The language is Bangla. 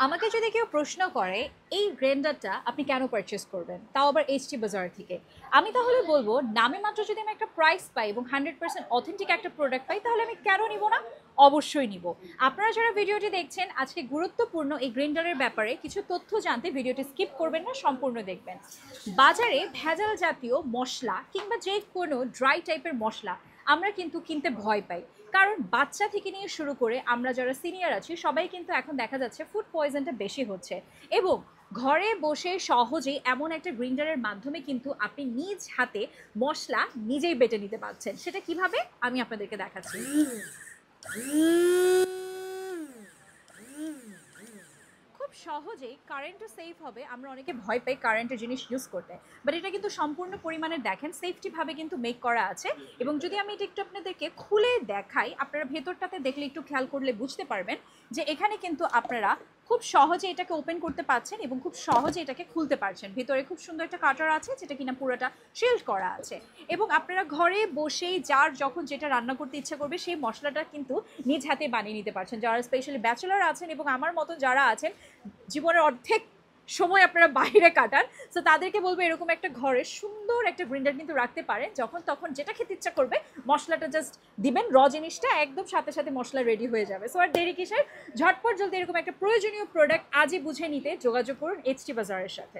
আমাকে যদি কেউ প্রশ্ন করে এই গ্রাইন্ডারটা আপনি কেন পারচেস করবেন, তাও আবার এইচটি বাজার থেকে, আমি তাহলে বলবো নামে মাত্র যদি আমি একটা প্রাইস পাই এবং 100% অথেন্টিক একটা প্রোডাক্ট পাই তাহলে আমি কেন নিব না, অবশ্যই নিব। আপনারা যারা ভিডিওটি দেখছেন আজকে গুরুত্বপূর্ণ এই গ্রাইন্ডারের ব্যাপারে কিছু তথ্য জানতে ভিডিওটি স্কিপ করবেন না, সম্পূর্ণ দেখবেন। বাজারে ভেজাল জাতীয় মশলা কিংবা যে কোনো ড্রাই টাইপের মশলা আমরা কিন্তু কিনতে ভয় পাই, কারণ বাচ্চা থেকে নিয়ে শুরু করে আমরা যারা সিনিয়র আছি সবাই কিন্তু এখন দেখা যাচ্ছে ফুড পয়জনটা বেশি হচ্ছে। এবং ঘরে বসে সহজেই এমন একটা গ্রাইন্ডারের মাধ্যমে কিন্তু আপনি নিজ হাতে মশলা নিজেই বেটে নিতে পারছেন। সেটা কিভাবে আমি আপনাদেরকে দেখাচ্ছি। খুব সহজেই কারেন্টও সেভ হবে। আমরা অনেকে ভয় পাই কারেন্টের জিনিস ইউজ করতে, বাট এটা কিন্তু সম্পূর্ণ পরিমাণে দেখেন সেফটিভাবে কিন্তু মেক করা আছে। এবং যদি আমি এটা একটু আপনাদেরকে খুলে দেখাই, আপনারা ভেতরটাতে দেখলে একটু খেয়াল করলে বুঝতে পারবেন যে এখানে কিন্তু আপনারা খুব সহজে এটাকে ওপেন করতে পারছেন এবং খুব সহজে এটাকে খুলতে পারছেন। ভিতরে খুব সুন্দর একটা কাটার আছে যেটা কিনা পুরোটা শিল্ড করা আছে। এবং আপনারা ঘরে বসেই যার যখন যেটা রান্না করতে ইচ্ছা করবে সেই মশলাটা কিন্তু নিজ হাতে বানিয়ে নিতে পারছেন। যারা স্পেশালি ব্যাচেলর আছেন এবং আমার মতো যারা আছেন জীবনের অর্ধেক সময় আপনারা বাইরে কাটান, সো তাদেরকে বলবো এরকম একটা ঘরে সুন্দর একটা গ্রাইন্ডার কিন্তু রাখতে পারেন। যখন তখন যেটা খেতে ইচ্ছা করবে মশলাটা জাস্ট দিবেন, র জিনিসটা একদম সাথে সাথে মশলা রেডি হয়ে যাবে। সো আর দেরি কিসের, ঝটপট জলদি এরকম একটা প্রয়োজনীয় প্রোডাক্ট আজই বুঝে নিতে যোগাযোগ করুন এইচটি বাজারের সাথে।